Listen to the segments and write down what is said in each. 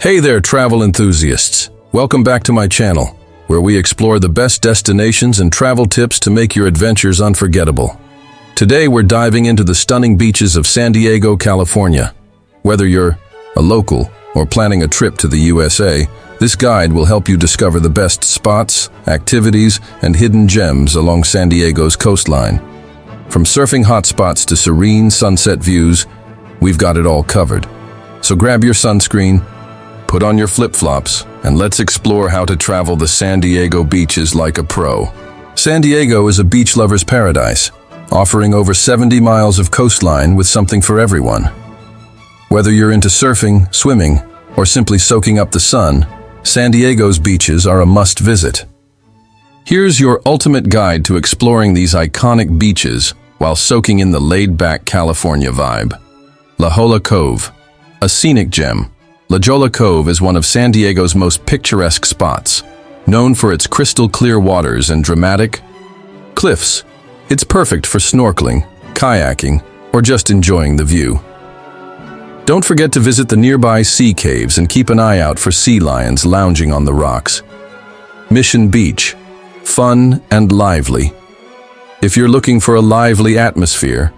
Hey there, travel enthusiasts. Welcome back to my channel, where we explore the best destinations and travel tips to make your adventures unforgettable. Today, we're diving into the stunning beaches of San Diego, California. Whether you're a local or planning a trip to the USA, this guide will help you discover the best spots, activities, and hidden gems along San Diego's coastline. From surfing hotspots to serene sunset views, we've got it all covered. So grab your sunscreen, put on your flip-flops, and let's explore how to travel the San Diego beaches like a pro. San Diego is a beach lover's paradise, offering over 70 miles of coastline with something for everyone. Whether you're into surfing, swimming, or simply soaking up the sun, San Diego's beaches are a must-visit. Here's your ultimate guide to exploring these iconic beaches while soaking in the laid-back California vibe. Jolla Cove, a scenic gem. Jolla Cove is one of San Diego's most picturesque spots, known for its crystal-clear waters and dramatic cliffs. It's perfect for snorkeling, kayaking, or just enjoying the view. Don't forget to visit the nearby sea caves and keep an eye out for sea lions lounging on the rocks. Mission Beach, fun and lively. If you're looking for a lively atmosphere,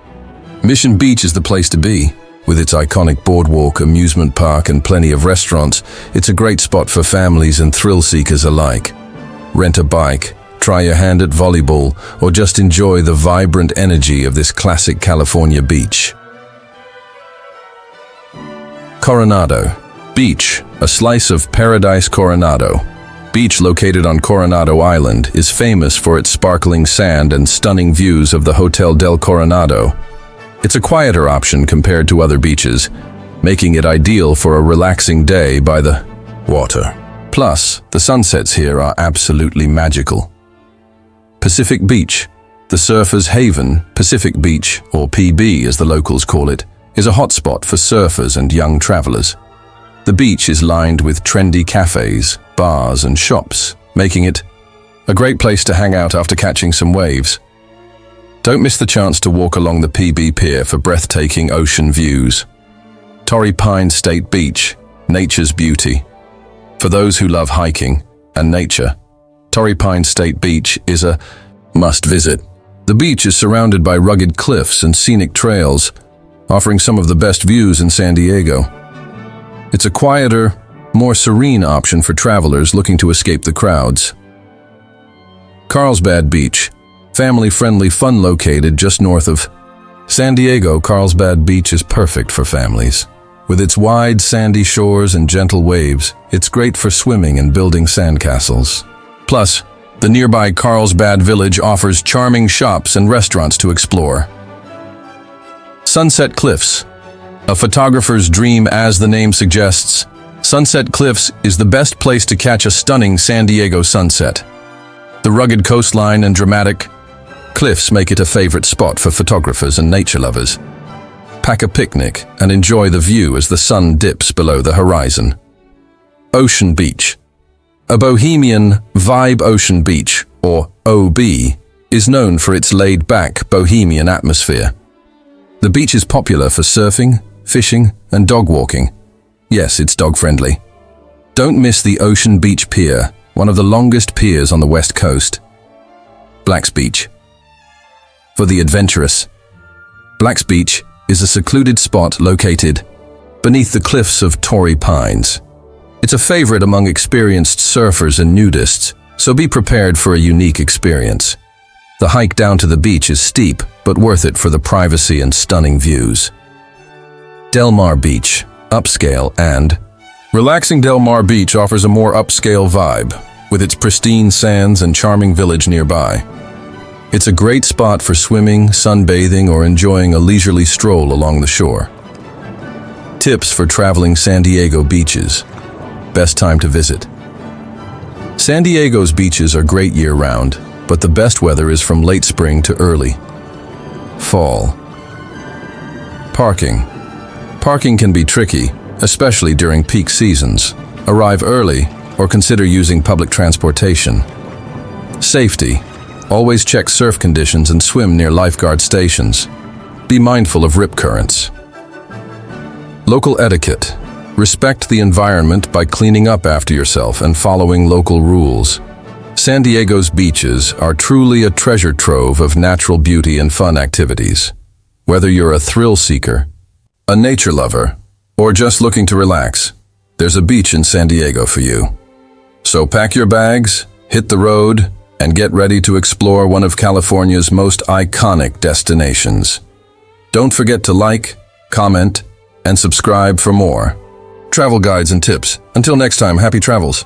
Mission Beach is the place to be. With its iconic boardwalk, amusement park, and plenty of restaurants, it's a great spot for families and thrill-seekers alike. Rent a bike, try your hand at volleyball, or just enjoy the vibrant energy of this classic California beach. Coronado Beach, a slice of paradise. Coronado Beach, located on Coronado Island, is famous for its sparkling sand and stunning views of the Hotel del Coronado. It's a quieter option compared to other beaches, making it ideal for a relaxing day by the water. Plus, the sunsets here are absolutely magical. Pacific Beach, the surfer's haven. Pacific Beach, or PB as the locals call it, is a hotspot for surfers and young travelers. The beach is lined with trendy cafes, bars, and shops, making it a great place to hang out after catching some waves. Don't miss the chance to walk along the PB Pier for breathtaking ocean views. Torrey Pines State Beach, nature's beauty. For those who love hiking and nature, Torrey Pines State Beach is a must-visit. The beach is surrounded by rugged cliffs and scenic trails, offering some of the best views in San Diego. It's a quieter, more serene option for travelers looking to escape the crowds. Carlsbad Beach, family-friendly fun located just north of San Diego. Carlsbad Beach is perfect for families. With its wide sandy shores and gentle waves, it's great for swimming and building sandcastles. Plus, the nearby Carlsbad Village offers charming shops and restaurants to explore. Sunset Cliffs, a photographer's dream. As the name suggests, Sunset Cliffs is the best place to catch a stunning San Diego sunset. The rugged coastline and dramatic cliffs make it a favorite spot for photographers and nature lovers. Pack a picnic and enjoy the view as the sun dips below the horizon. Ocean Beach, a bohemian vibe. Ocean Beach, or OB, is known for its laid-back bohemian atmosphere. The beach is popular for surfing, fishing, and dog walking. Yes, it's dog-friendly. Don't miss the Ocean Beach Pier, one of the longest piers on the West Coast. Blacks Beach. For the adventurous, Blacks Beach is a secluded spot located beneath the cliffs of Torrey Pines. It's a favorite among experienced surfers and nudists, so be prepared for a unique experience. The hike down to the beach is steep, but worth it for the privacy and stunning views. Del Mar Beach, upscale and relaxing. Del Mar Beach offers a more upscale vibe, with its pristine sands and charming village nearby. It's a great spot for swimming, sunbathing, or enjoying a leisurely stroll along the shore. Tips for traveling San Diego beaches. Best time to visit. San Diego's beaches are great year-round, but the best weather is from late spring to early fall. Parking. Parking can be tricky, especially during peak seasons. Arrive early or consider using public transportation. Safety. Always check surf conditions and swim near lifeguard stations. Be mindful of rip currents. Local etiquette. Respect the environment by cleaning up after yourself and following local rules. San Diego's beaches are truly a treasure trove of natural beauty and fun activities. Whether you're a thrill seeker, a nature lover, or just looking to relax, there's a beach in San Diego for you. So pack your bags, hit the road, and get ready to explore one of California's most iconic destinations. Don't forget to like, comment, and subscribe for more travel guides and tips. Until next time, happy travels.